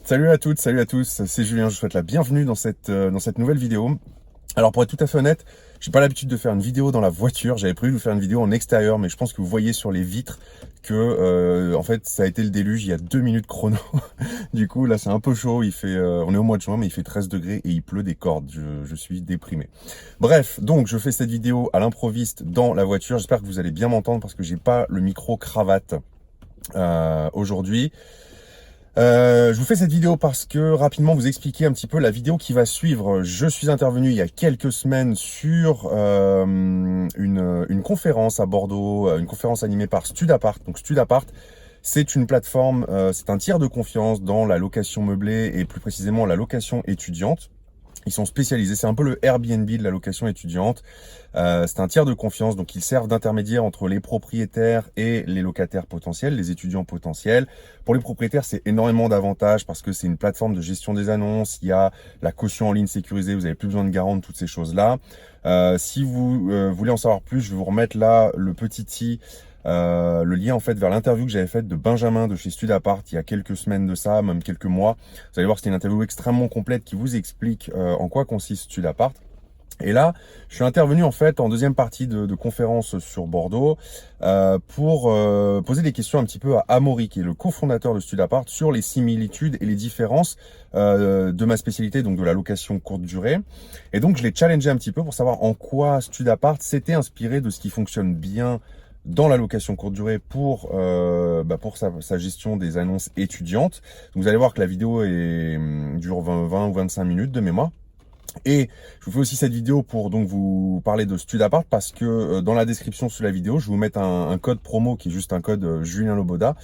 Salut à toutes, salut à tous, c'est Julien, je vous souhaite la bienvenue dans cette nouvelle vidéo. Alors pour être tout à fait honnête, j'ai pas l'habitude de faire une vidéo dans la voiture, j'avais prévu de vous faire une vidéo en extérieur, mais je pense que vous voyez sur les vitres que en fait ça a été le déluge il y a 2 minutes chrono. Du coup là c'est un peu chaud, on est au mois de juin mais il fait 13 degrés et il pleut des cordes, je suis déprimé. Bref, donc je fais cette vidéo à l'improviste dans la voiture, j'espère que vous allez bien m'entendre parce que j'ai pas le micro cravate aujourd'hui. Je vous fais cette vidéo parce que rapidement vous expliquer un petit peu la vidéo qui va suivre. Je suis intervenu il y a quelques semaines sur une conférence à Bordeaux, une conférence animée par Studapart. Donc Studapart, c'est une plateforme, c'est un tiers de confiance dans la location meublée et plus précisément la location étudiante. Ils sont spécialisés, c'est un peu le Airbnb de la location étudiante. C'est un tiers de confiance, donc ils servent d'intermédiaire entre les propriétaires et les locataires potentiels, les étudiants potentiels. Pour les propriétaires, c'est énormément d'avantages parce que c'est une plateforme de gestion des annonces. Il y a la caution en ligne sécurisée, vous n'avez plus besoin de garant, toutes ces choses-là. Si vous voulez en savoir plus, je vais vous remettre là le petit le lien en fait vers l'interview que j'avais faite de Benjamin de chez Studapart il y a quelques semaines de ça, même quelques mois. Vous allez voir, c'était une interview extrêmement complète qui vous explique en quoi consiste Studapart. Et là, je suis intervenu en fait en deuxième partie de conférence sur Bordeaux pour poser des questions un petit peu à Amaury, qui est le cofondateur de Studapart, sur les similitudes et les différences de ma spécialité, donc de la location courte durée. Et donc, je l'ai challengé un petit peu pour savoir en quoi Studapart s'était inspiré de ce qui fonctionne bien dans la location courte durée pour sa gestion des annonces étudiantes. Donc, vous allez voir que la vidéo dure 20 ou 25 minutes de mémoire. Et je vous fais aussi cette vidéo pour donc vous parler de Studapart parce que dans la description sous la vidéo, je vais vous mettre un code promo qui est juste un code Julien Loboda.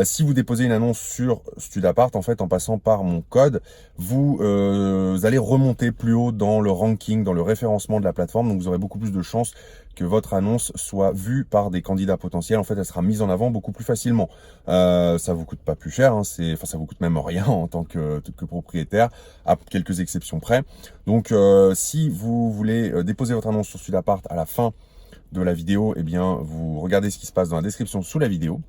Si vous déposez une annonce sur Studapart, en fait, en passant par mon code, vous allez remonter plus haut dans le ranking, dans le référencement de la plateforme. Donc, vous aurez beaucoup plus de chances que votre annonce soit vue par des candidats potentiels. En fait, elle sera mise en avant beaucoup plus facilement. Ça vous coûte pas plus cher, hein, ça vous coûte même rien en tant que propriétaire, à quelques exceptions près. Donc, si vous voulez déposer votre annonce sur Studapart à la fin de la vidéo, eh bien, vous regardez ce qui se passe dans la description sous la vidéo.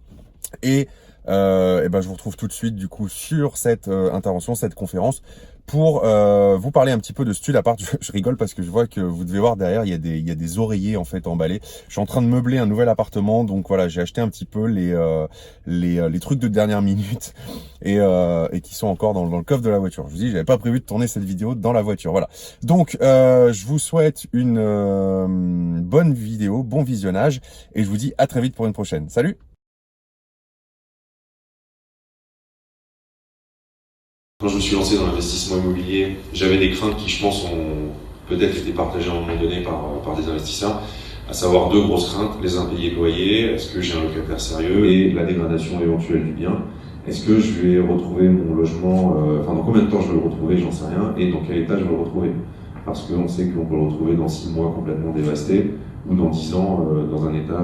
Et je vous retrouve tout de suite du coup sur cette intervention, cette conférence pour vous parler un petit peu de Studapart. Je rigole parce que je vois que vous devez voir derrière, il y a des oreillers en fait emballés. Je suis en train de meubler un nouvel appartement, donc voilà, j'ai acheté un petit peu les trucs de dernière minute et qui sont encore dans le coffre de la voiture. Je vous dis, j'avais pas prévu de tourner cette vidéo dans la voiture. Voilà. Donc je vous souhaite une bonne vidéo, bon visionnage et je vous dis à très vite pour une prochaine. Salut! Quand je me suis lancé dans l'investissement immobilier, j'avais des craintes qui, je pense, ont peut-être été partagées à un moment donné par des investisseurs, à savoir deux grosses craintes, les impayés de loyer, est-ce que j'ai un locataire sérieux, et la dégradation éventuelle du bien. Est-ce que je vais retrouver mon logement, dans combien de temps je vais le retrouver, j'en sais rien, et dans quel état je vais le retrouver. Parce qu'on sait qu'on peut le retrouver dans 6 mois complètement dévasté, ou dans 10 ans dans un état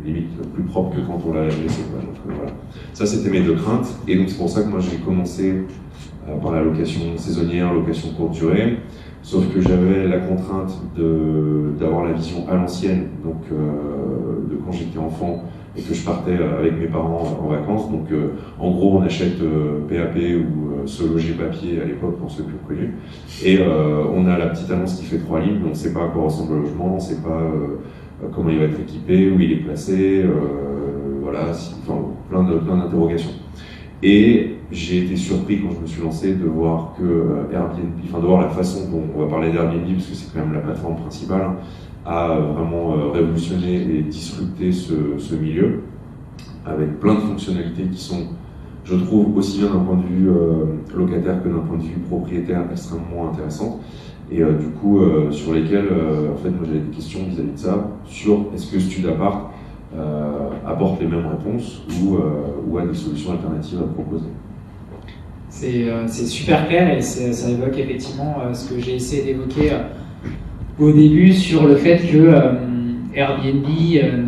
limite plus propre que quand on l'a laissé. Donc voilà. Ça, c'était mes deux craintes, et donc c'est pour ça que moi j'ai commencé par la location saisonnière, location courte durée, sauf que j'avais la contrainte d'avoir la vision à l'ancienne, donc de quand j'étais enfant et que je partais avec mes parents en vacances. Donc en gros, on achète PAP ou Se Loger Papier à l'époque pour ceux qui ont connu, et on a la petite annonce qui fait 3 lignes, mais on ne sait pas à quoi ressemble le logement, on ne sait pas comment il va être équipé, où il est placé, plein d'interrogations. Et j'ai été surpris quand je me suis lancé de voir que de voir la façon dont on va parler d'Airbnb, parce que c'est quand même la plateforme principale, a vraiment révolutionné et disrupté ce milieu, avec plein de fonctionnalités qui sont, je trouve, aussi bien d'un point de vue locataire que d'un point de vue propriétaire, extrêmement intéressantes. Et sur lesquelles, moi j'avais des questions vis-à-vis de ça, sur est-ce que Studapart apporte les mêmes réponses ou a des solutions alternatives à proposer. C'est super clair et ça évoque effectivement ce que j'ai essayé d'évoquer au début sur le fait que Airbnb,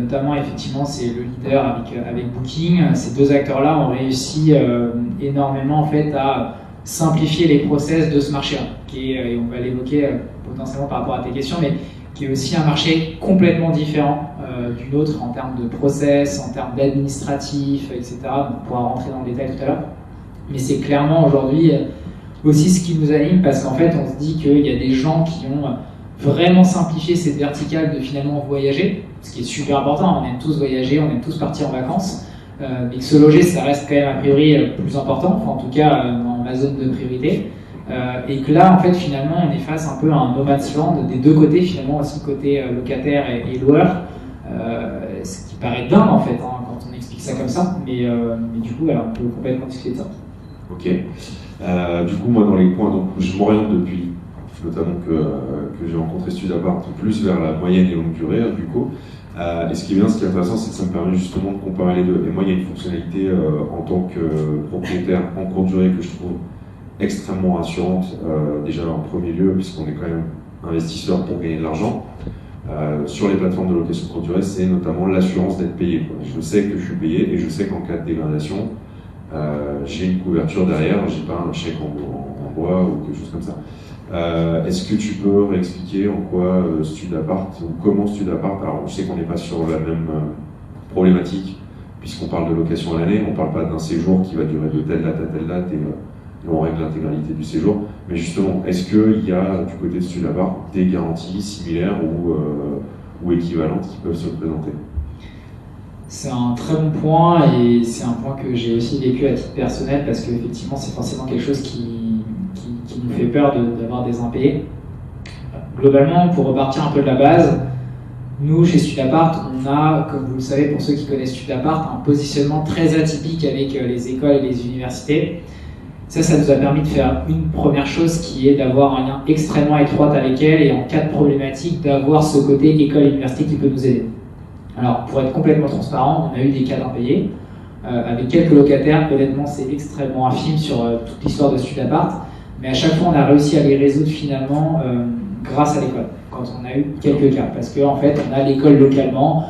notamment effectivement c'est le leader avec Booking, ces deux acteurs-là ont réussi énormément en fait à simplifier les process de ce marché-là, et on va l'évoquer potentiellement par rapport à tes questions, mais qui est aussi un marché complètement différent du nôtre en termes de process, en termes d'administratif, etc. On pourra rentrer dans le détail tout à l'heure. Mais c'est clairement aujourd'hui aussi ce qui nous anime, parce qu'en fait, on se dit qu'il y a des gens qui ont vraiment simplifié cette verticale de finalement voyager, ce qui est super important. On aime tous voyager, on aime tous partir en vacances, mais que se loger, ça reste quand même a priori plus important, enfin, en tout cas dans ma zone de priorité. Et que là, en fait, finalement, on est face un peu à un no man's land des deux côtés, finalement, aussi côté locataire et loueur, ce qui paraît dingue, en fait, hein, quand on explique ça comme ça, mais du coup, alors, on peut complètement discuter de ça. Ok. Du coup, moi, dans les points, donc, je m'oriente depuis, notamment que j'ai rencontré Studapart, plus vers la moyenne et longue durée, du coup. Et ce qui est bien, ce qui est intéressant, c'est que ça me permet justement de comparer les deux. Et moi, il y a une fonctionnalité en tant que propriétaire en courte durée que je trouve extrêmement rassurante, déjà en premier lieu, puisqu'on est quand même investisseur pour gagner de l'argent. Sur les plateformes de location courte durée, c'est notamment l'assurance d'être payé, quoi. Je sais que je suis payé et je sais qu'en cas de dégradation, j'ai une couverture derrière, j'ai pas un chèque en bois ou quelque chose comme ça. Est-ce que tu peux réexpliquer en quoi Studapart, ou comment Studapart, alors je sais qu'on n'est pas sur la même problématique, puisqu'on parle de location à l'année, on ne parle pas d'un séjour qui va durer de telle date à telle date et on règle l'intégralité du séjour, mais justement, est-ce qu'il y a du côté de Studapart des garanties similaires ou équivalentes qui peuvent se présenter? C'est un très bon point, et c'est un point que j'ai aussi vécu à titre personnel, parce qu'effectivement c'est forcément quelque chose qui nous fait peur d'avoir des impayés. Globalement, pour repartir un peu de la base, nous chez Studapart, on a, comme vous le savez pour ceux qui connaissent Studapart, un positionnement très atypique avec les écoles et les universités. Ça nous a permis de faire une première chose, qui est d'avoir un lien extrêmement étroit avec elles, et en cas de problématique, d'avoir ce côté école-université qui peut nous aider. Alors, pour être complètement transparent, on a eu des cas d'impayés, avec quelques locataires. Honnêtement, c'est extrêmement infime sur toute l'histoire de Studapart, mais à chaque fois, on a réussi à les résoudre finalement grâce à l'école, quand on a eu quelques cas. Parce qu'en fait, on a l'école localement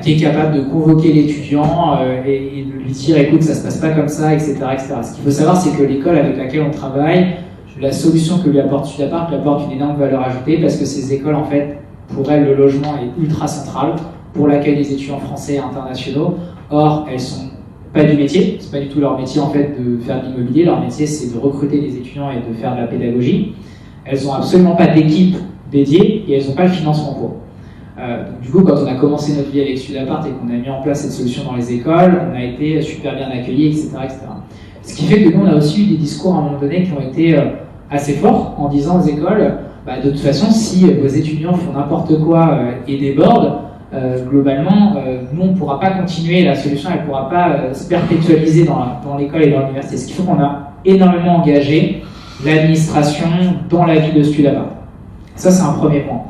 qui est capable de convoquer l'étudiant et de lui dire « écoute, ça se passe pas comme ça, etc. etc. » Ce qu'il faut savoir, c'est que l'école avec laquelle on travaille, la solution que lui apporte Studapart lui apporte une énorme valeur ajoutée, parce que ces écoles, en fait, pour elles, le logement est ultra central pour l'accueil des étudiants français et internationaux. Or, elles sont pas du métier, c'est pas du tout leur métier en fait de faire de l'immobilier. Leur métier, c'est de recruter des étudiants et de faire de la pédagogie. Elles ont absolument pas d'équipe dédiée et elles n'ont pas le financement pour. Donc, du coup, quand on a commencé notre vie avec Studapart et qu'on a mis en place cette solution dans les écoles, on a été super bien accueillis, etc., etc. Ce qui fait que nous, on a aussi eu des discours à un moment donné qui ont été assez forts, en disant aux écoles, de toute façon, si vos étudiants font n'importe quoi et débordent, globalement, nous, on ne pourra pas continuer, la solution, elle ne pourra pas se perpétualiser dans l'école et dans l'université. Ce qui fait qu'on a énormément engagé l'administration dans la vie de Studapart. Ça, c'est un premier point.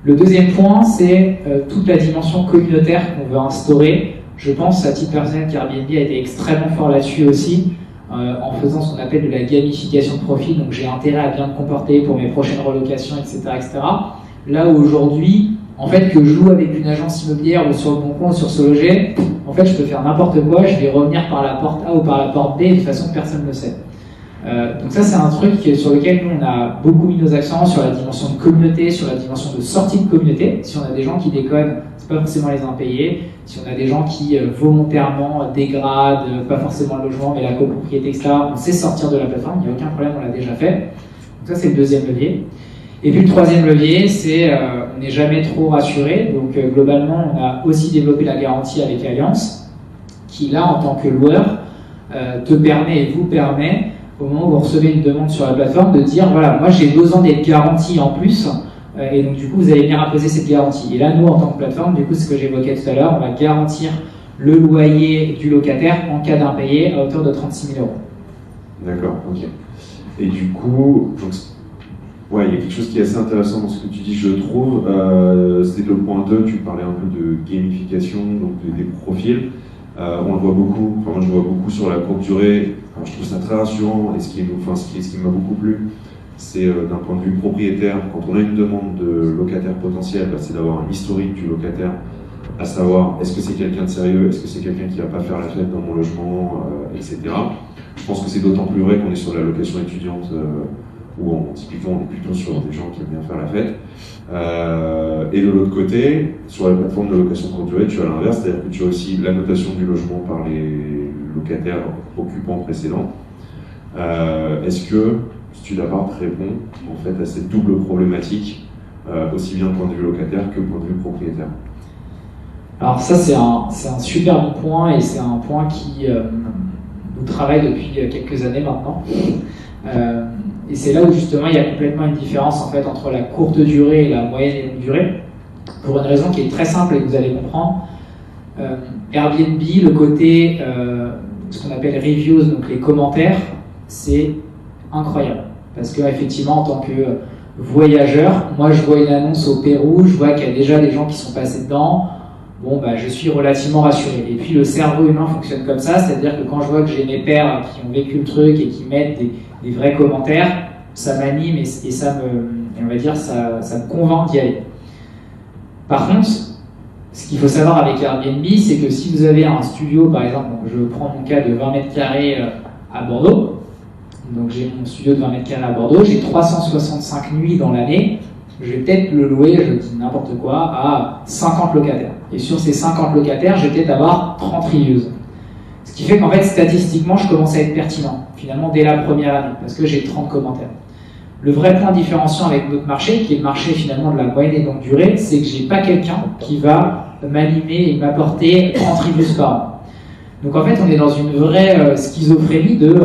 Le deuxième point, c'est toute la dimension communautaire qu'on veut instaurer. Je pense, à titre personnel, qu'Airbnb a été extrêmement fort là-dessus aussi, en faisant ce qu'on appelle de la gamification de profil. Donc, j'ai intérêt à bien me comporter pour mes prochaines relocations, etc., etc. Là où aujourd'hui, en fait, que je loue avec une agence immobilière ou sur le Bon Coin ou sur Se Loger, en fait, je peux faire n'importe quoi, je vais revenir par la porte A ou par la porte B, et de toute façon, personne ne le sait. Donc ça, c'est un truc sur lequel nous, on a beaucoup mis nos accents, sur la dimension de communauté, sur la dimension de sortie de communauté. Si on a des gens qui déconnent, c'est pas forcément les impayés. Si on a des gens qui volontairement dégradent, pas forcément le logement, mais la copropriété, etc., on sait sortir de la plateforme, il n'y a aucun problème, on l'a déjà fait. Donc ça, c'est le deuxième levier. Et puis le troisième levier, c'est on n'est jamais trop rassuré. Donc globalement, on a aussi développé la garantie avec Allianz, qui là, en tant que loueur, te permet et vous permet, au moment où vous recevez une demande sur la plateforme, de dire voilà, moi j'ai besoin d'être garanti en plus, et donc du coup vous allez venir imposer cette garantie. Et là, nous, en tant que plateforme, du coup, ce que j'évoquais tout à l'heure, on va garantir le loyer du locataire en cas d'impayé à hauteur de 36 000 €. D'accord, ok. Et du coup, donc, ouais, il y a quelque chose qui est assez intéressant dans ce que tu dis, je trouve. C'est le point 2, tu parlais un peu de gamification, donc des profils. On le voit beaucoup, enfin moi je le vois beaucoup sur la courte durée. Alors, je trouve ça très rassurant, et ce qui m'a beaucoup plu, c'est d'un point de vue propriétaire, quand on a une demande de locataire potentiel, c'est d'avoir un historique du locataire, à savoir est-ce que c'est quelqu'un de sérieux, est-ce que c'est quelqu'un qui va pas faire la fête dans mon logement, etc. Je pense que c'est d'autant plus vrai qu'on est sur la location étudiante, où typiquement on est plutôt sur des gens qui aiment bien faire la fête. Et de l'autre côté, sur la plateforme de location courte durée, tu as l'inverse, c'est-à-dire que tu as aussi l'annotation du logement par les locataires occupants précédents. Est-ce que Studapart répond en fait à cette double problématique, aussi bien point de vue locataire que point de vue propriétaire? Alors ça c'est un super bon point et c'est un point qui nous travaille depuis quelques années maintenant. Et c'est là où justement il y a complètement une différence en fait entre la courte durée et la moyenne et longue durée, pour une raison qui est très simple et que vous allez comprendre. Airbnb, le côté ce qu'on appelle reviews, donc les commentaires, c'est incroyable. Parce que effectivement, en tant que voyageur, moi je vois une annonce au Pérou, je vois qu'il y a déjà des gens qui sont passés dedans. Bon, bah, je suis relativement rassuré. Et puis le cerveau humain fonctionne comme ça, c'est-à-dire que quand je vois que j'ai mes pairs qui ont vécu le truc et qui mettent des vrais commentaires, ça m'anime et ça me, on va dire, ça me convainc d'y aller. Par contre, ce qu'il faut savoir avec Airbnb, c'est que si vous avez un studio, par exemple, donc je prends mon cas de 20 mètres carrés à Bordeaux, donc j'ai mon studio de 20 mètres carrés à Bordeaux, j'ai 365 nuits dans l'année, je vais peut-être le louer, je dis n'importe quoi, à 50 locataires. Et sur ces 50 locataires, je vais peut-être avoir 30 reviews. Ce qui fait qu'en fait, statistiquement, je commence à être pertinent, finalement, dès la première année, parce que j'ai 30 commentaires. Le vrai point différenciant avec notre marché, qui est le marché finalement de la moyenne et longue durée, c'est que j'ai pas quelqu'un qui va m'animer et m'apporter 30 reviews par an. Donc en fait, on est dans une vraie schizophrénie de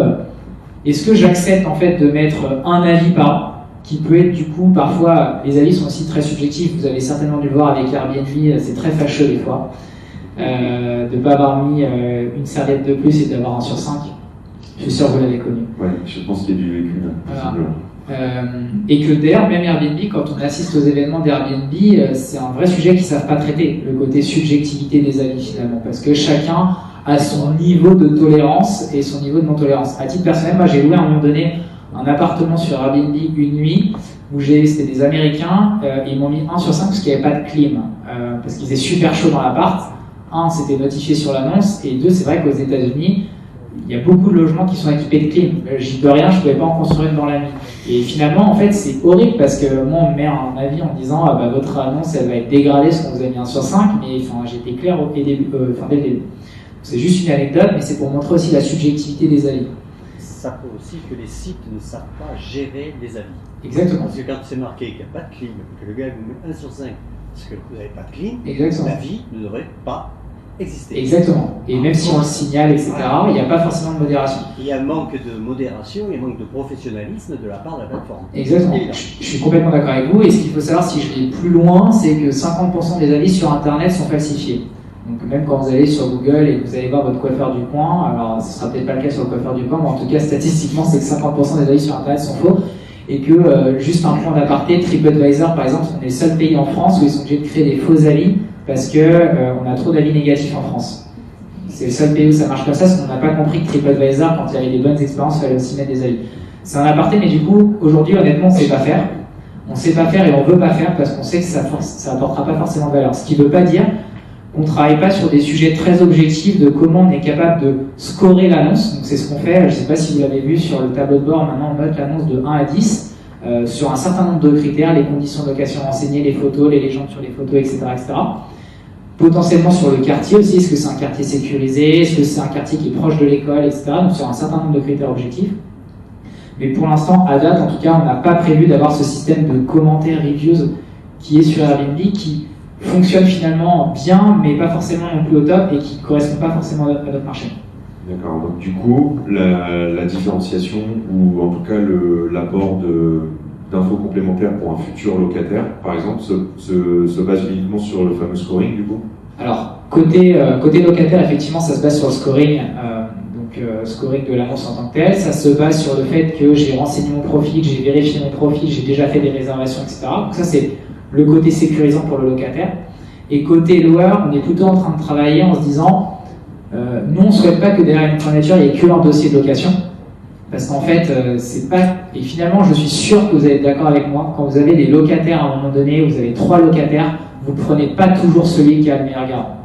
est-ce que j'accepte en fait de mettre un avis par an, qui peut être du coup, parfois, les avis sont aussi très subjectifs, vous avez certainement dû le voir avec Airbnb, c'est très fâcheux des fois, de ne pas avoir mis une serviette de plus et d'avoir 1 sur 5. Je suis sûr que vous l'avez connu. Ouais, je pense qu'il y a du vécu là. Et que d'ailleurs, même Airbnb, quand on assiste aux événements d'Airbnb, c'est un vrai sujet qu'ils ne savent pas traiter, le côté subjectivité des avis finalement, parce que chacun a son niveau de tolérance et son niveau de non-tolérance. À titre personnel, moi j'ai loué à un moment donné un appartement sur Airbnb une nuit où c'était des Américains, ils m'ont mis 1 sur 5 parce qu'il n'y avait pas de clim, parce qu'il faisait super chaud dans l'appart. 1, c'était notifié sur l'annonce, et 2, c'est vrai qu'aux États-Unis, il y a beaucoup de logements qui sont équipés de clim. J'y peux rien, je ne pouvais pas en construire une dans la nuit. Et finalement, en fait, c'est horrible parce que moi, on me met un avis en disant ah, bah, votre annonce, elle va être dégradée parce qu'on vous a mis 1 sur 5, mais enfin, j'étais clair dès le début. C'est juste une anecdote, mais c'est pour montrer aussi la subjectivité des avis. Ça prouve aussi que les sites ne savent pas gérer les avis. Exactement. Parce que quand c'est marqué qu'il n'y a pas de clim, que le gars vous met 1 sur 5 parce que vous n'avez pas de clim, l'avis ne devrait pas exister. Exactement. Et même si on le signale, etc., il n'y a pas forcément de modération. Il y a un manque de modération, il y a un manque de professionnalisme de la part de la plateforme. Exactement. Je suis complètement d'accord avec vous. Et ce qu'il faut savoir, si je vais plus loin, c'est que 50% des avis sur Internet sont falsifiés. Donc même quand vous allez sur Google et que vous allez voir votre coiffeur du coin, alors ce ne sera peut-être pas le cas sur le coiffeur du coin, mais en tout cas statistiquement c'est que 50% des avis sur Internet sont faux, et que juste un point d'aparté, TripAdvisor par exemple, on est le seul pays en France où ils sont obligés de créer des faux avis parce que on a trop d'avis négatifs en France. C'est le seul pays où ça marche comme ça, parce qu'on n'a pas compris que TripAdvisor, quand il y avait des bonnes expériences, il fallait aussi mettre des avis. C'est un aparté, mais du coup aujourd'hui honnêtement on ne sait pas faire. On ne sait pas faire et on ne veut pas faire parce qu'on sait que ça n'apportera pas forcément de valeur. Ce qui ne veut pas dire on ne travaille pas sur des sujets très objectifs de comment on est capable de scorer l'annonce. Donc c'est ce qu'on fait, je ne sais pas si vous l'avez vu sur le tableau de bord, maintenant on note l'annonce de 1 à 10 sur un certain nombre de critères, les conditions de location renseignées, les photos, les légendes sur les photos, etc. etc. Potentiellement sur le quartier aussi, est-ce que c'est un quartier sécurisé, est-ce que c'est un quartier qui est proche de l'école, etc. Donc sur un certain nombre de critères objectifs. Mais pour l'instant, à date, en tout cas, on n'a pas prévu d'avoir ce système de commentaires reviews qui est sur Airbnb, qui fonctionne finalement bien, mais pas forcément non plus au top et qui ne correspond pas forcément à notre marché. D'accord, donc du coup, la différenciation ou en tout cas l'apport d'infos complémentaires pour un futur locataire, par exemple, se base uniquement sur le fameux scoring du coup? Alors, côté locataire, effectivement, ça se base sur le scoring, scoring de l'annonce en tant que tel. Ça se base sur le fait que j'ai renseigné mon profil, j'ai vérifié mon profil, j'ai déjà fait des réservations, etc. Donc ça, c'est le côté sécurisant pour le locataire. Et côté loueur, on est plutôt en train de travailler en se disant nous on ne souhaite pas que derrière une candidature il n'y ait que un dossier de location, parce qu'en fait c'est pas, et finalement je suis sûr que vous êtes d'accord avec moi, quand vous avez des locataires à un moment donné, vous avez 3 locataires, vous ne prenez pas toujours celui qui a le meilleur garant,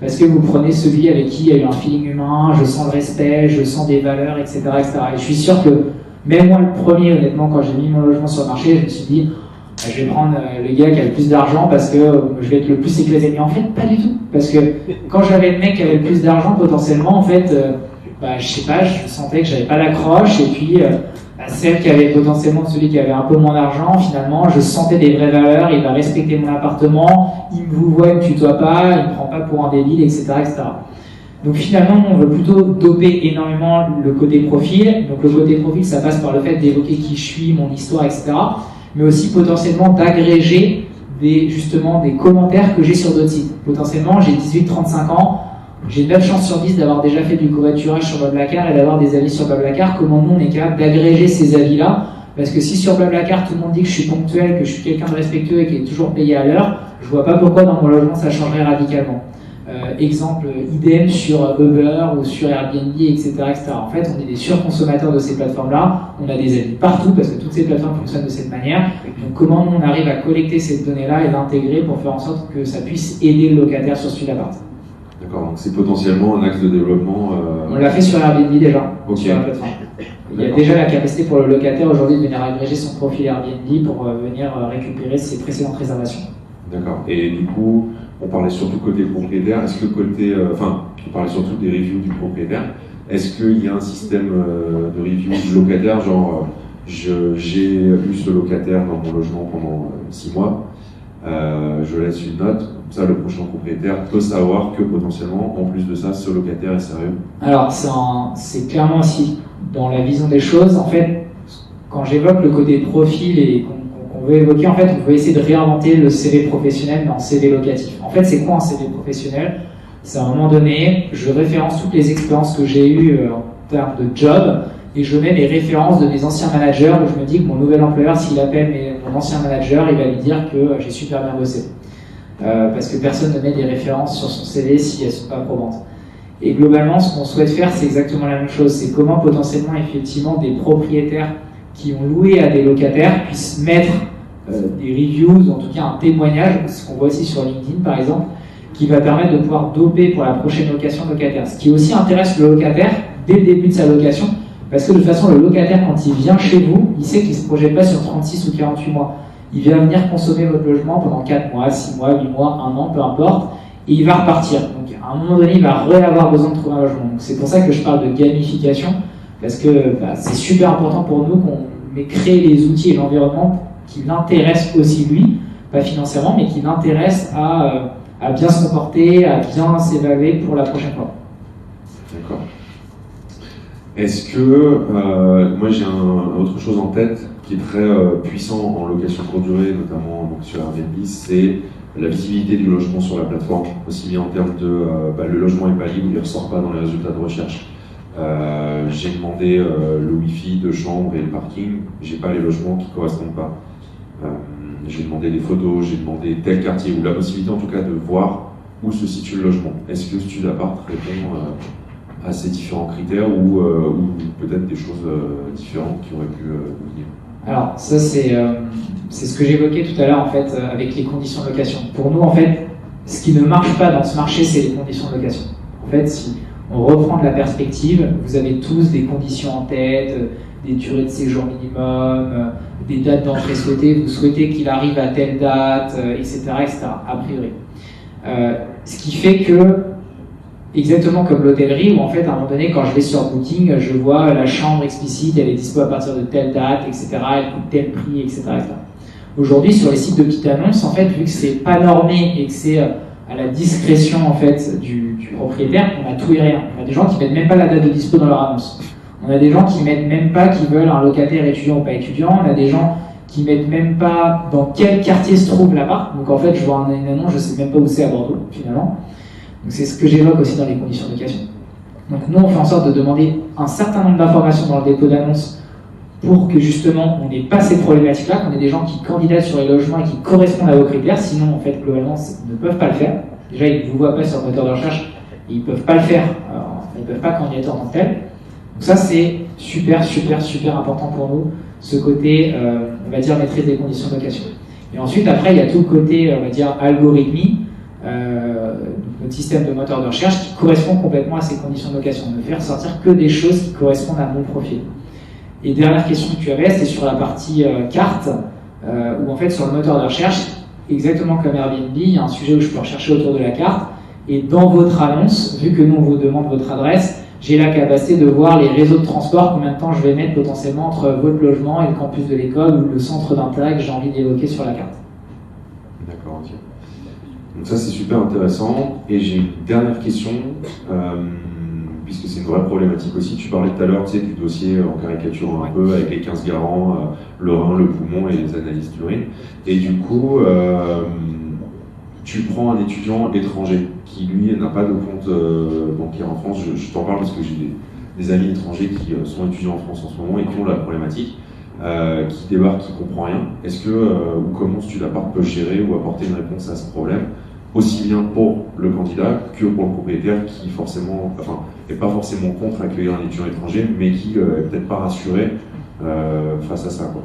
parce que vous prenez celui avec qui il y a eu un feeling humain, je sens le respect, je sens des valeurs, etc., etc. Et je suis sûr que même moi le premier, honnêtement, quand j'ai mis mon logement sur le marché, je me suis dit je vais prendre le gars qui a le plus d'argent parce que je vais être le plus éclaté. Mais en fait, pas du tout. Parce que quand j'avais le mec qui avait le plus d'argent, potentiellement, en fait, je sais pas, je sentais que j'avais pas l'accroche, et puis celle qui avait potentiellement celui qui avait un peu moins d'argent, finalement, je sentais des vraies valeurs, il va respecter mon appartement, il me vous voit, il me tutoie pas, il me prend pas pour un débile, etc., etc. Donc finalement, on veut plutôt doper énormément le côté profil. Donc le côté profil, ça passe par le fait d'évoquer qui je suis, mon histoire, etc. Mais aussi potentiellement d'agréger justement des commentaires que j'ai sur d'autres sites. Potentiellement, j'ai 18-35 ans, j'ai 9 chances sur 10 d'avoir déjà fait du covoiturage sur Blablacar et d'avoir des avis sur Blablacar. Comment nous, on est capable d'agréger ces avis-là? Parce que si sur Blablacar, tout le monde dit que je suis ponctuel, que je suis quelqu'un de respectueux et qui est toujours payé à l'heure, je vois pas pourquoi dans mon logement ça changerait radicalement. Exemple idem sur Uber ou sur Airbnb, etc., etc. En fait, on est des surconsommateurs de ces plateformes-là, on a des avis partout parce que toutes ces plateformes fonctionnent de cette manière. Donc comment on arrive à collecter ces données-là et l'intégrer pour faire en sorte que ça puisse aider le locataire sur celui d'appart. D'accord, donc c'est potentiellement un axe de développement. On l'a fait sur Airbnb déjà, okay. Sur la plateforme. Il y a déjà la capacité pour le locataire aujourd'hui de venir agréger son profil Airbnb pour venir récupérer ses précédentes réservations. D'accord, et du coup, on parlait surtout côté propriétaire. Est-ce que côté, on parlait surtout des reviews du propriétaire. Est-ce qu'il y a un système de review du locataire, genre j'ai eu ce locataire dans mon logement pendant 6 mois, je laisse une note, comme ça le prochain propriétaire peut savoir que potentiellement, en plus de ça, ce locataire est sérieux? Alors c'est clairement aussi dans la vision des choses. En fait, quand j'évoque le côté profil et on veut évoquer, en fait, on veut essayer de réinventer le CV professionnel mais en CV locatif. En fait, c'est quoi un CV professionnel? C'est à un moment donné, je référence toutes les expériences que j'ai eues en termes de job et je mets les références de mes anciens managers où je me dis que mon nouvel employeur, s'il appelle mon ancien manager, il va lui dire que j'ai super bien bossé. Parce que personne ne met des références sur son CV si elles ne sont pas probantes. Et globalement, ce qu'on souhaite faire, c'est exactement la même chose. C'est comment potentiellement, effectivement, des propriétaires qui ont loué à des locataires puissent mettre des reviews, en tout cas un témoignage, ce qu'on voit aussi sur LinkedIn par exemple, qui va permettre de pouvoir doper pour la prochaine location locataire. Ce qui aussi intéresse le locataire dès le début de sa location, parce que de toute façon, le locataire, quand il vient chez vous, il sait qu'il ne se projette pas sur 36 ou 48 mois. Il vient venir consommer votre logement pendant 4 mois, 6 mois, 8 mois, 1 an, peu importe, et il va repartir. Donc à un moment donné, il va avoir besoin de trouver un logement. C'est pour ça que je parle de gamification, parce que c'est super important pour nous qu'on crée les outils et l'environnement qui l'intéressent aussi lui, pas financièrement, mais qui l'intéressent à bien se comporter, à bien s'évaluer pour la prochaine fois. D'accord. Est-ce que, moi j'ai autre chose en tête qui est très puissant en location courte durée, notamment donc, sur Airbnb, c'est la visibilité du logement sur la plateforme, aussi bien en termes de le logement n'est pas libre, il ne ressort pas dans les résultats de recherche. J'ai demandé le Wi-Fi de chambre et le parking, j'ai pas les logements qui correspondent pas. J'ai demandé des photos, j'ai demandé tel quartier, ou la possibilité en tout cas de voir où se situe le logement. Est-ce que Studapart répond à ces différents critères ou peut-être des choses différentes qui auraient pu venir? Alors ça c'est ce que j'évoquais tout à l'heure en fait avec les conditions de location. Pour nous en fait, ce qui ne marche pas dans ce marché, c'est les conditions de location. En fait, si on reprend de la perspective, vous avez tous des conditions en tête, des durées de séjour minimum, des dates d'entrée souhaitées, vous souhaitez qu'il arrive à telle date, etc., etc., a priori. Ce qui fait que, exactement comme l'hôtellerie, où en fait, à un moment donné, quand je vais sur Booking, je vois la chambre explicite, elle est dispo à partir de telle date, etc., elle coûte tel prix, etc., etc. Aujourd'hui, sur les sites de petites annonces, en fait, vu que c'est pas normé et que c'est à la discrétion en fait du propriétaire, on a tout et rien. On a des gens qui mettent même pas la date de dispo dans leur annonce. On a des gens qui mettent même pas qu'ils veulent un locataire étudiant ou pas étudiant. On a des gens qui mettent même pas dans quel quartier se trouve l'appart. Donc en fait, je vois une annonce, je sais même pas où c'est à Bordeaux finalement. Donc c'est ce que j'évoque aussi dans les conditions de location. Donc nous, on fait en sorte de demander un certain nombre d'informations dans le dépôt d'annonce pour que justement on n'ait pas ces problématiques-là, qu'on ait des gens qui candidatent sur les logements et qui correspondent à vos critères. Sinon, en fait, globalement, ils ne peuvent pas le faire. Déjà, ils ne vous voient pas sur le moteur de recherche et ils ne peuvent pas le faire. Alors, ils ne peuvent pas candidater en tant que tel. Donc ça, c'est super, super, super important pour nous, ce côté, on va dire, maîtrise des conditions de location. Et ensuite, après, il y a tout le côté, on va dire, algorithmie, notre système de moteur de recherche qui correspond complètement à ces conditions de location. On ne fait ressortir que des choses qui correspondent à mon profil. Et dernière question que tu avais, c'est sur la partie carte, où en fait, sur le moteur de recherche, exactement comme Airbnb, il y a un sujet où je peux rechercher autour de la carte, et dans votre annonce, vu que nous, on vous demande votre adresse, j'ai la capacité de voir les réseaux de transport, combien de temps je vais mettre potentiellement entre votre logement et le campus de l'école ou le centre d'intérêt que j'ai envie d'évoquer sur la carte. D'accord, ok. Donc ça c'est super intéressant. Et j'ai une dernière question, puisque c'est une vraie problématique aussi. Tu parlais tout à l'heure, tu sais, du dossier en caricature un peu avec les 15 garants, le rein, le poumon et les analyses d'urine. Et du coup, tu prends un étudiant étranger qui lui n'a pas de compte bancaire en France. Je t'en parle parce que j'ai des amis étrangers qui sont étudiants en France en ce moment et qui ont la problématique, qui débarquent, qui ne comprend rien. Est-ce que ou comment tu l'appart peut gérer ou apporter une réponse à ce problème, aussi bien pour le candidat que pour le propriétaire qui forcément, enfin, n'est pas forcément contre accueillir un étudiant étranger, mais qui n'est peut-être pas rassuré face à ça, quoi.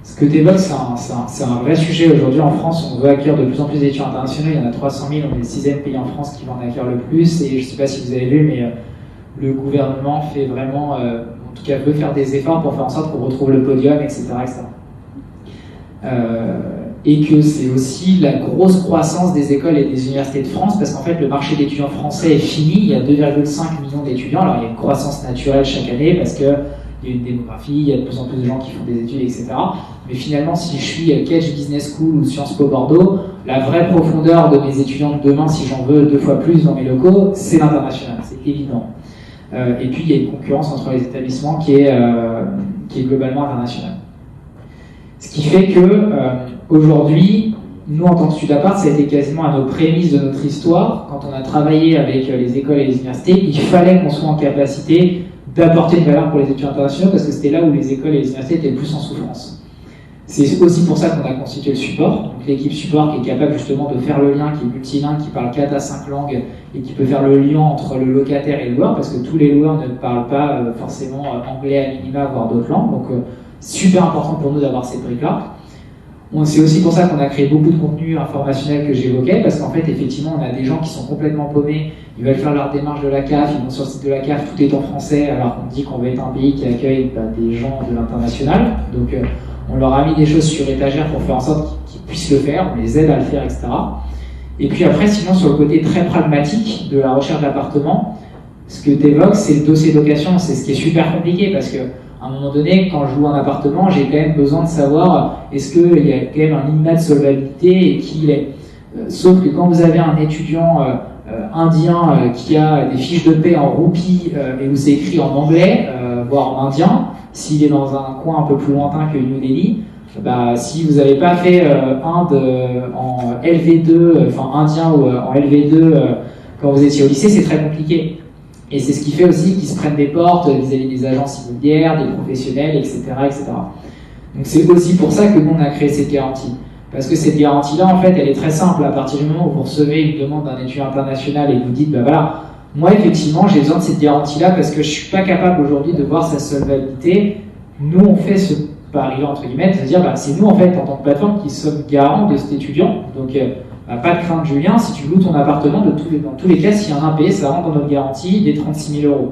Ce que tu évoques, c'est un vrai sujet aujourd'hui en France. On veut accueillir de plus en plus d'étudiants internationaux. Il y en a 300 000, on est le 6e pays en France qui va en accueillir le plus. Et je ne sais pas si vous avez vu, mais le gouvernement fait vraiment, en tout cas veut faire des efforts pour faire en sorte qu'on retrouve le podium, etc. Et que c'est aussi la grosse croissance des écoles et des universités de France, parce qu'en fait le marché d'étudiants français est fini. Il y a 2,5 millions d'étudiants. Alors il y a une croissance naturelle chaque année parce que il y a une démographie, il y a de plus en plus de gens qui font des études, etc. Mais finalement, si je suis Kedge Business School ou Sciences Po Bordeaux, la vraie profondeur de mes étudiants de demain, si j'en veux 2 fois plus dans mes locaux, c'est l'international, c'est évident. Et puis, il y a une concurrence entre les établissements qui est globalement internationale. Ce qui fait que aujourd'hui, nous, en tant que Studapart, ça a été quasiment à nos prémices de notre histoire. Quand on a travaillé avec les écoles et les universités, il fallait qu'on soit en capacité d'apporter une valeur pour les étudiants internationaux parce que c'était là où les écoles et les universités étaient le plus en souffrance. C'est aussi pour ça qu'on a constitué le support, donc l'équipe support qui est capable justement de faire le lien, qui est multilingue, qui parle 4 à 5 langues et qui peut faire le lien entre le locataire et le loueur, parce que tous les loueurs ne parlent pas forcément anglais à minima, voire d'autres langues, donc super important pour nous d'avoir ces briques-là. C'est aussi pour ça qu'on a créé beaucoup de contenu informationnel que j'évoquais, parce qu'en fait, effectivement, on a des gens qui sont complètement paumés, ils veulent faire leur démarche de la CAF, ils vont sur le site de la CAF, tout est en français, alors qu'on dit qu'on veut être un pays qui accueille des gens de l'international. Donc, on leur a mis des choses sur étagère pour faire en sorte qu'ils puissent le faire, on les aide à le faire, etc. Et puis après, sinon, sur le côté très pragmatique de la recherche d'appartements, ce que tu évoques, c'est le dossier de location, c'est ce qui est super compliqué, parce que à un moment donné, quand je loue un appartement, j'ai quand même besoin de savoir est-ce qu'il y a quand même un minimum de solvabilité et qui il est. Sauf que quand vous avez un étudiant indien qui a des fiches de paie en roupies et où c'est écrit en anglais, voire en indien, s'il est dans un coin un peu plus lointain que New Delhi, si vous n'avez pas fait Inde en LV2, enfin indien ou en LV2 quand vous étiez au lycée, c'est très compliqué. Et c'est ce qui fait aussi qu'ils se prennent des portes vis-à-vis des agences immobilières, des professionnels, etc., etc. Donc c'est aussi pour ça que nous on a créé cette garantie. Parce que cette garantie-là, en fait, elle est très simple. À partir du moment où vous recevez une demande d'un étudiant international et que vous dites, voilà, moi effectivement j'ai besoin de cette garantie-là parce que je suis pas capable aujourd'hui de voir sa solvabilité. Nous on fait ce pari-là, entre guillemets, c'est-à-dire, c'est nous en fait, en tant que plateforme, qui sommes garants de cet étudiant. Donc pas de crainte, Julien, si tu loues ton appartement, dans tous les cas, s'il y a un impayé, ça rentre dans notre garantie des 36 000 €. Donc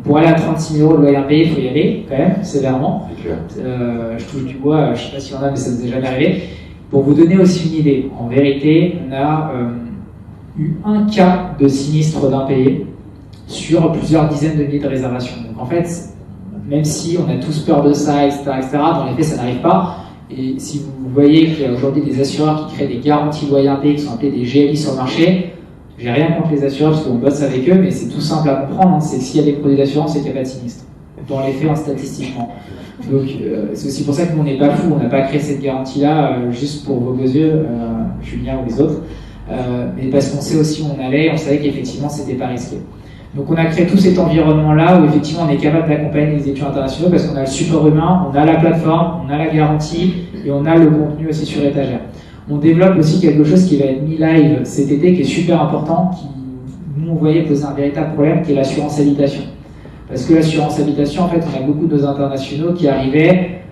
pour aller à 36 000 € de loyer impayé, il faut y aller, quand même, sévèrement. Je touche du bois, je ne sais pas s'il y en a, mais ça ne nous est jamais arrivé. Pour vous donner aussi une idée, en vérité, on a eu un cas de sinistre d'impayé sur plusieurs dizaines de milliers de réservations. Donc en fait, même si on a tous peur de ça, etc., dans les faits, ça n'arrive pas. Et si vous voyez qu'il y a aujourd'hui des assureurs qui créent des garanties loyer impayé, qui sont appelés des GLI sur le marché, j'ai rien contre les assureurs parce qu'on bosse avec eux, mais c'est tout simple à comprendre, c'est que s'il y a des produits d'assurance, c'est qu'il n'y a pas de sinistre. Dans les faits, statistiquement. Donc c'est aussi pour ça que nous, on n'est pas fous, on n'a pas créé cette garantie-là juste pour vos yeux, Julien ou les autres, mais parce qu'on sait aussi où on allait, on savait qu'effectivement, c'était pas risqué. Donc on a créé tout cet environnement-là où effectivement on est capable d'accompagner les étudiants internationaux parce qu'on a le support humain, on a la plateforme, on a la garantie et on a le contenu aussi sur étagère. On développe aussi quelque chose qui va être mis live cet été qui est super important, qui nous on voyait poser un véritable problème, qui est l'assurance habitation. Parce que l'assurance habitation, en fait, on a beaucoup de nos internationaux qui arrivaient,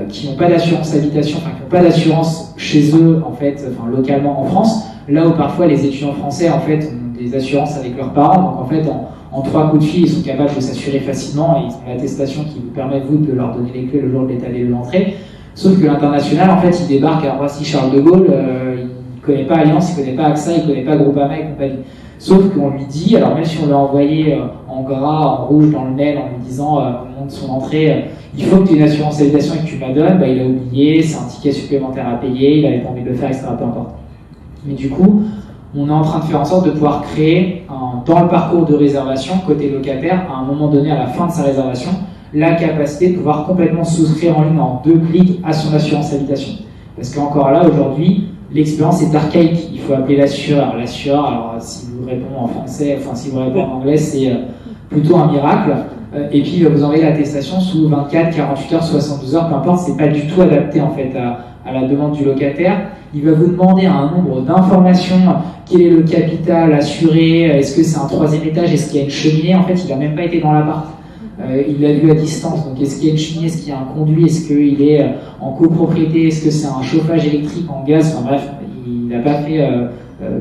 qui n'ont pas d'assurance habitation, enfin qui n'ont pas d'assurance chez eux, en fait, enfin localement en France, là où parfois les étudiants français, en fait, ont des assurances avec leurs parents, donc en fait, en 3 coups de fil, ils sont capables de s'assurer facilement et ils ont l'attestation qui vous permet, vous, de leur donner les clés le jour de l'état des lieux d'entrée. Sauf que l'international, en fait, il débarque à Roissy-Charles de Gaulle, il ne connaît pas Allianz, il ne connaît pas AXA, il ne connaît pas Groupama et compagnie. Sauf qu'on lui dit, alors même si on l'a envoyé en en gras, en rouge dans le mail en lui disant au moment de son entrée, il faut que tu aies une assurance habitation et que tu me la donnes, il a oublié, c'est un ticket supplémentaire à payer, il n'avait pas envie de le faire, etc. Peu importe. Mais du coup, on est en train de faire en sorte de pouvoir créer, dans le parcours de réservation, côté locataire, à un moment donné, à la fin de sa réservation, la capacité de pouvoir complètement souscrire en ligne en 2 clics à son assurance habitation. Parce qu'encore là, aujourd'hui, l'expérience est archaïque. Il faut appeler l'assureur. L'assureur, alors si vous répondez en français, enfin si vous répondez en anglais, c'est plutôt un miracle. Et puis il va vous envoyer l'attestation sous 24, 48 heures, 72 heures, peu importe. C'est pas du tout adapté en fait à la demande du locataire. Il va vous demander un nombre d'informations. Quel est le capital assuré? Est-ce que c'est un 3e étage? Est-ce qu'il y a une cheminée? En fait, il n'a même pas été dans l'appart. Il l'a vu à distance, donc est-ce qu'il y a une cheminée, est-ce qu'il y a un conduit, est-ce qu'il est en copropriété, est-ce que c'est un chauffage électrique en gaz, enfin bref, il n'a pas fait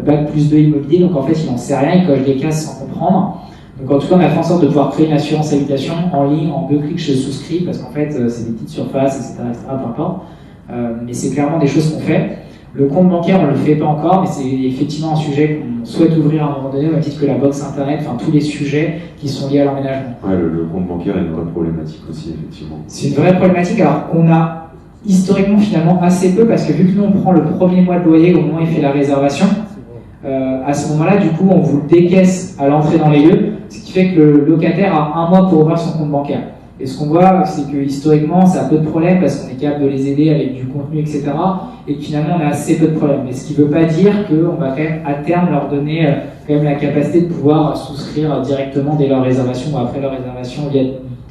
bac plus 2 immobilier, donc en fait il n'en sait rien, il coche des cases sans comprendre. Donc en tout cas on a fait en sorte de pouvoir créer une assurance habitation en ligne, en 2 clics je souscris, parce qu'en fait c'est des petites surfaces, etc., peu importe. Mais c'est clairement des choses qu'on fait. Le compte bancaire, on ne le fait pas encore, mais c'est effectivement un sujet qu'on souhaite ouvrir à un moment donné, au même titre que la box internet, enfin tous les sujets qui sont liés à l'emménagement. Ouais, le compte bancaire est une vraie problématique aussi, effectivement. C'est une vraie problématique, alors qu'on a historiquement finalement assez peu, parce que vu que nous on prend le premier mois de loyer au moment où il fait la réservation, à ce moment-là, du coup, on vous le décaisse à l'entrée dans les lieux, ce qui fait que le locataire a 1 mois pour ouvrir son compte bancaire. Et ce qu'on voit, c'est que historiquement, ça a peu de problèmes parce qu'on est capable de les aider avec du contenu, etc. Et que finalement, on a assez peu de problèmes. Mais ce qui ne veut pas dire qu'on va quand même, à terme, leur donner quand même la capacité de pouvoir souscrire directement dès leur réservation ou après leur réservation via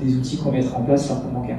des outils qu'on mettra en place sur leur compte bancaire.